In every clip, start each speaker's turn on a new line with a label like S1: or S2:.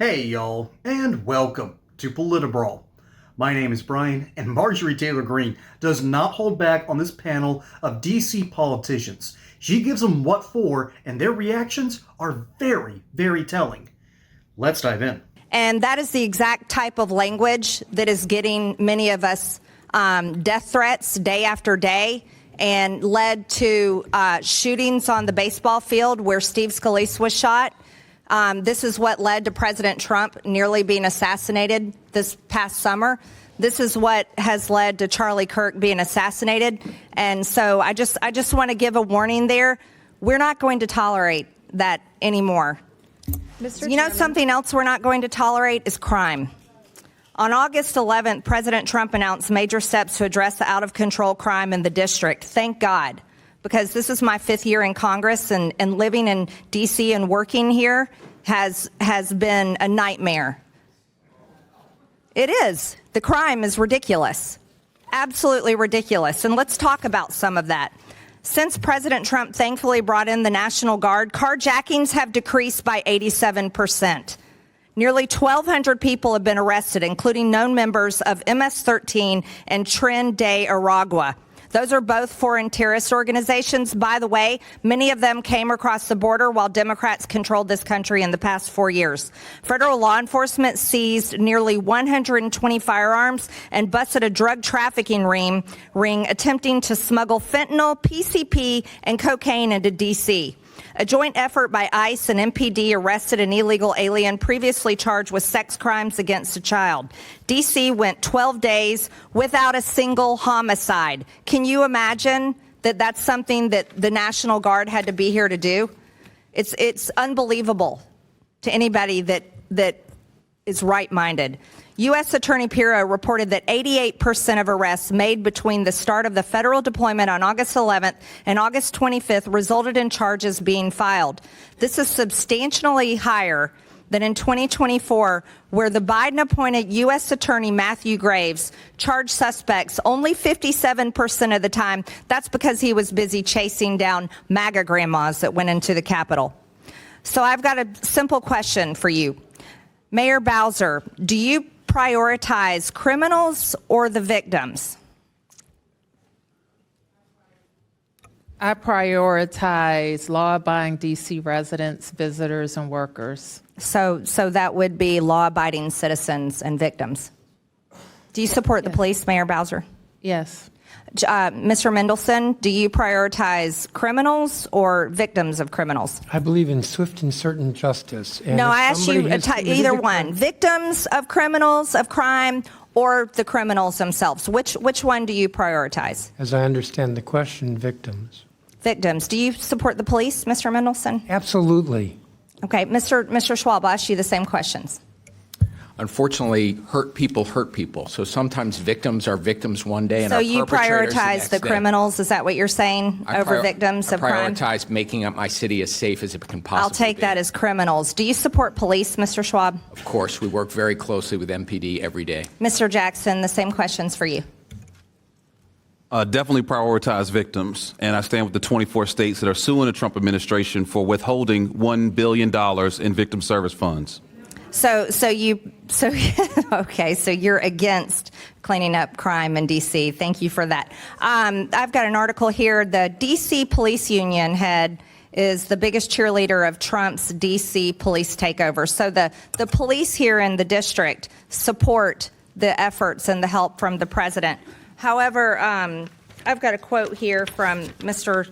S1: Hey y'all, and welcome to Politibrawl. My name is Brian, and Marjorie Taylor Greene does not hold back on this panel of DC politicians. She gives them what for, and their reactions are very, very telling. Let's dive in.
S2: And that is the exact type of language that is getting many of us death threats day after day, and led to shootings on the baseball field where Steve Scalise was shot. This is what led to President Trump nearly being assassinated this past summer. This is what has led to Charlie Kirk being assassinated. And so I just want to give a warning there. We're not going to tolerate that anymore. You know, something else we're not going to tolerate is crime. On August 11th, President Trump announced major steps to address the out-of-control crime in the district. Thank God. Because this is my 5th year in Congress, and living in D.C. and working here has been a nightmare. It is. The crime is ridiculous. Absolutely ridiculous. And let's talk about some of that. Since President Trump thankfully brought in the National Guard, carjackings have decreased by 87%. Nearly 1,200 people have been arrested, including known members of MS-13 and Tren de Aragua. Those are both foreign terrorist organizations. By the way, many of them came across the border while Democrats controlled this country in the past 4 years. Federal law enforcement seized nearly 120 firearms and busted a drug trafficking ring attempting to smuggle fentanyl, PCP, and cocaine into D.C. A joint effort by ICE and MPD arrested an illegal alien previously charged with sex crimes against a child. D.C. went 12 days without a single homicide. Can you imagine that that's something that the National Guard had to be here to do? It's unbelievable to anybody that is right-minded. U.S. Attorney Pirro reported that 88% of arrests made between the start of the federal deployment on August 11th and August 25th resulted in charges being filed. This is substantially higher than in 2024, where the Biden-appointed U.S. Attorney Matthew Graves charged suspects only 57% of the time. That's because he was busy chasing down MAGA grandmas that went into the Capitol. So I've got a simple question for you. Mayor Bowser, do you prioritize criminals or the victims?
S3: I prioritize law-abiding D.C. residents, visitors, and workers.
S2: So that would be law-abiding citizens and victims. Do you support the police, Mayor Bowser?
S3: Yes.
S2: Mr. Mendelson, do you prioritize criminals or victims of criminals?
S4: I believe in swift and certain justice. And
S2: no, I asked you either one. Victims of criminals, of crime, or the criminals themselves. Which one do you prioritize?
S4: As I understand the question, victims.
S2: Victims. Do you support the police, Mr. Mendelson?
S4: Absolutely.
S2: Okay, Mr. Schwab, I'll ask you the same questions.
S5: Unfortunately, hurt people. So sometimes victims are victims one day and
S2: so
S5: our
S2: you
S5: perpetrators
S2: prioritize the criminals, is that what you're saying, over victims of crime?
S5: I prioritize making up my city as safe as it can possibly be.
S2: I'll take that as criminals. Do you support police, Mr. Schwab?
S5: Of course, we work very closely with MPD every day.
S2: Mr. Jackson, the same questions for you.
S6: Definitely prioritize victims, and I stand with the 24 states that are suing the Trump administration for withholding $1 billion in victim service funds.
S2: So you're against cleaning up crime in D.C. Thank you for that. I've got an article here. The D.C. Police Union head is the biggest cheerleader of Trump's D.C. police takeover. So the police here in the district support the efforts and the help from the president. However, I've got a quote here from Mr.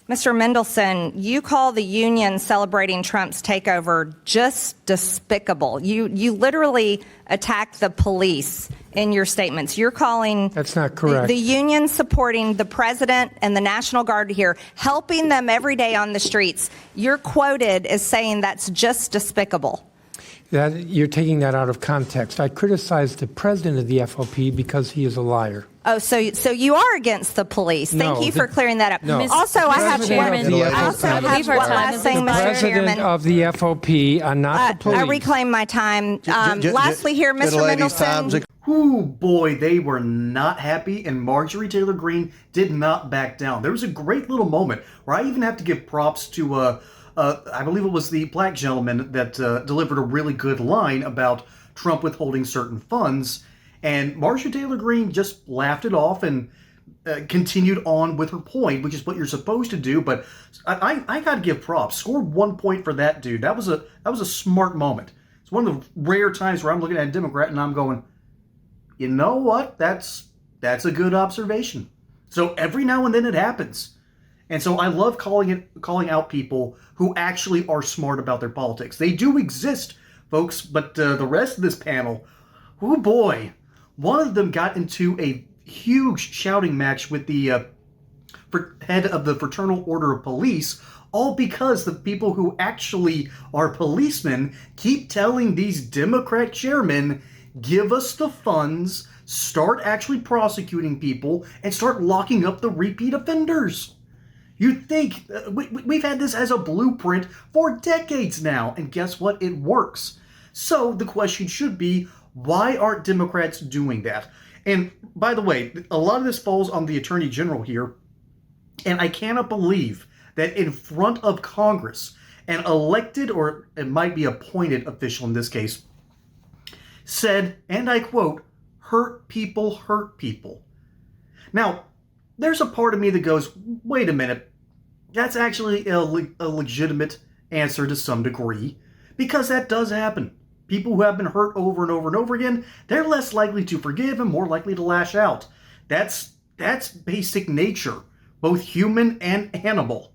S2: Mendelson. You call the union celebrating Trump's takeover just despicable. You literally attack the police in your statements. You're calling
S4: that's not correct.
S2: The union supporting the president and the National Guard here, helping them every day on the streets. You're quoted as saying that's just despicable.
S4: You're taking that out of context. I criticized the president of the FOP because he is a liar.
S2: Oh, so you are against the police. Thank you for clearing that up.
S4: No.
S2: Also, I have one last thing, Mr. Chairman.
S4: President of the FOP, not the police.
S2: I reclaim my time. Lastly here, Mr. Mendelson.
S1: Ooh, boy, they were not happy, and Marjorie Taylor Greene did not back down. There was a great little moment where I even have to give props to I believe it was the black gentleman that delivered a really good line about Trump withholding certain funds, and Marjorie Taylor Greene just laughed it off and continued on with her point, which is what you're supposed to do. But I got to give props. Scored 1 point for that dude. That was a smart moment. It's one of the rare times where I'm looking at a Democrat and I'm going, you know what? That's a good observation. So every now and then it happens. And so I love calling out people who actually are smart about their politics. They do exist, folks, but the rest of this panel, oh boy, one of them got into a huge shouting match with the head of the Fraternal Order of Police, all because the people who actually are policemen keep telling these Democrat chairmen, give us the funds, start actually prosecuting people, and start locking up the repeat offenders. You'd think, we've had this as a blueprint for decades now, and guess what? It works. So the question should be, why aren't Democrats doing that? And by the way, a lot of this falls on the Attorney General here, and I cannot believe that in front of Congress, an elected, or it might be appointed official in this case, said, and I quote, hurt people hurt people. Now, there's a part of me that goes, wait a minute, that's actually a legitimate answer to some degree, because that does happen. People who have been hurt over and over and over again, they're less likely to forgive and more likely to lash out. That's basic nature, both human and animal.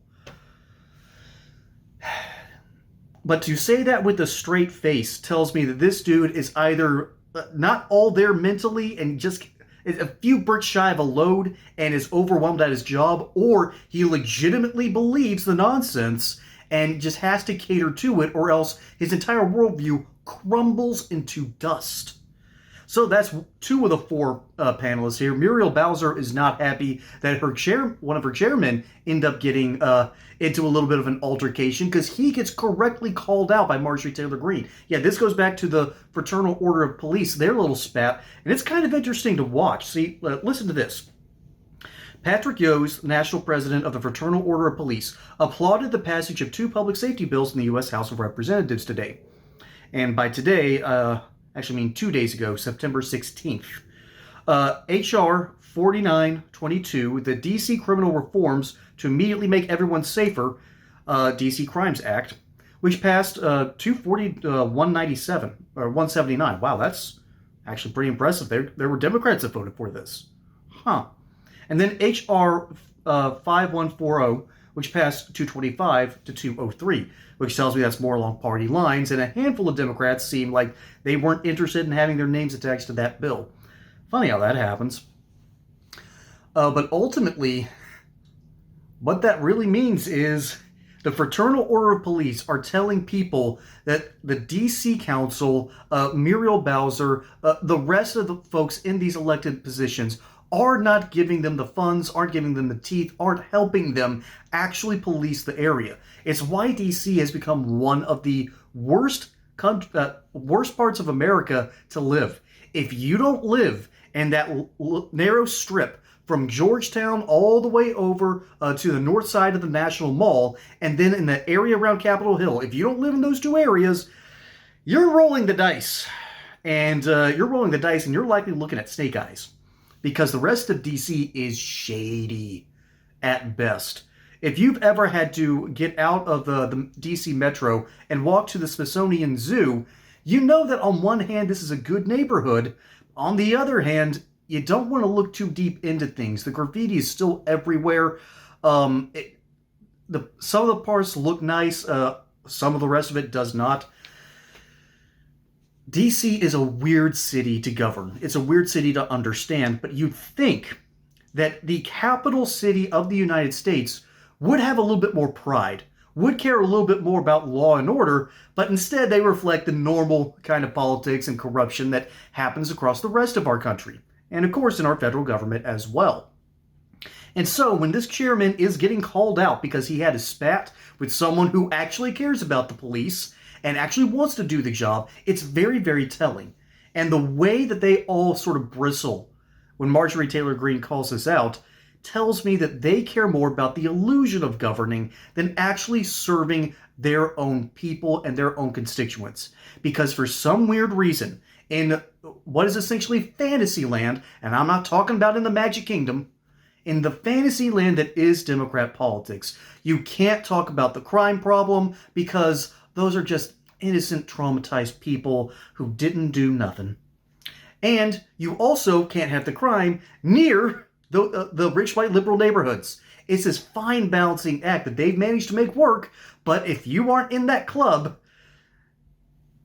S1: But to say that with a straight face tells me that this dude is either not all there mentally and just is a few bricks shy of a load and is overwhelmed at his job, or he legitimately believes the nonsense and just has to cater to it, or else his entire worldview crumbles into dust. So that's two of the four panelists here. Muriel Bowser is not happy that one of her chairmen end up getting into a little bit of an altercation, because he gets correctly called out by Marjorie Taylor Greene. Yeah, this goes back to the Fraternal Order of Police, their little spat, and it's kind of interesting to watch. See, listen to this. Patrick Yoes, national president of the Fraternal Order of Police, applauded the passage of two public safety bills in the U.S. House of Representatives today. And by today, actually mean 2 days ago, September 16th. H.R. 4922, the D.C. Criminal Reforms to Immediately Make Everyone Safer, D.C. Crimes Act, which passed 197 or 179. Wow, that's actually pretty impressive. There were Democrats that voted for this. Huh. And then H.R. 5140, which passed 225 to 203, which tells me that's more along party lines, and a handful of Democrats seem like they weren't interested in having their names attached to that bill. Funny how that happens. But ultimately, what that really means is the Fraternal Order of Police are telling people that the D.C. Council, Muriel Bowser, the rest of the folks in these elected positions are not giving them the funds, aren't giving them the teeth, aren't helping them actually police the area. It's why D.C. has become one of the worst parts of America to live. If you don't live in that narrow strip from Georgetown all the way over to the north side of the National Mall, and then in the area around Capitol Hill, if you don't live in those two areas, you're rolling the dice. And you're likely looking at snake eyes, because the rest of D.C. is shady at best. If you've ever had to get out of the D.C. Metro and walk to the Smithsonian Zoo, you know that on one hand, this is a good neighborhood. On the other hand, you don't want to look too deep into things. The graffiti is still everywhere. Some of the parts look nice. Some of the rest of it does not. D.C. is a weird city to govern. It's a weird city to understand, but you'd think that the capital city of the United States would have a little bit more pride, would care a little bit more about law and order, but instead they reflect the normal kind of politics and corruption that happens across the rest of our country, and of course in our federal government as well. And so when this chairman is getting called out because he had a spat with someone who actually cares about the police and actually wants to do the job, it's very, very telling. And the way that they all sort of bristle when Marjorie Taylor Greene calls this out tells me that they care more about the illusion of governing than actually serving their own people and their own constituents. Because for some weird reason, in what is essentially fantasy land, and I'm not talking about in the Magic Kingdom, in the fantasy land that is Democrat politics, you can't talk about the crime problem because those are just innocent, traumatized people who didn't do nothing. And you also can't have the crime near the rich white liberal neighborhoods. It's this fine balancing act that they've managed to make work, but if you aren't in that club,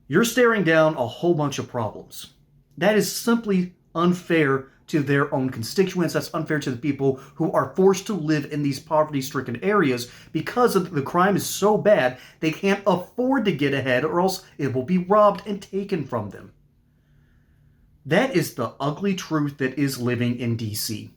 S1: you're staring down a whole bunch of problems. That is simply unfair to their own constituents. That's unfair to the people who are forced to live in these poverty-stricken areas because the crime is so bad they can't afford to get ahead or else it will be robbed and taken from them. That is the ugly truth that is living in D.C.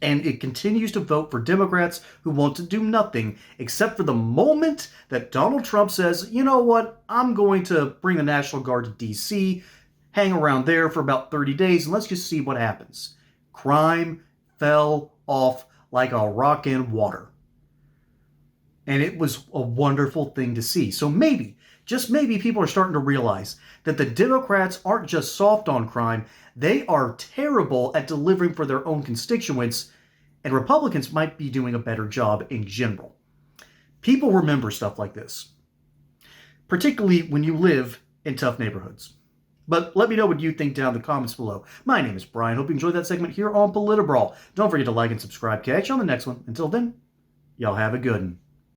S1: And it continues to vote for Democrats who want to do nothing except for the moment that Donald Trump says, you know what, I'm going to bring the National Guard to D.C., hang around there for about 30 days, and let's just see what happens. Crime fell off like a rock in water. And it was a wonderful thing to see. So maybe, just maybe, people are starting to realize that the Democrats aren't just soft on crime, they are terrible at delivering for their own constituents, and Republicans might be doing a better job in general. People remember stuff like this, particularly when you live in tough neighborhoods. But let me know what you think down in the comments below. My name is Brian. Hope you enjoyed that segment here on Politibrawl. Don't forget to like and subscribe. Catch you on the next one. Until then, y'all have a good one.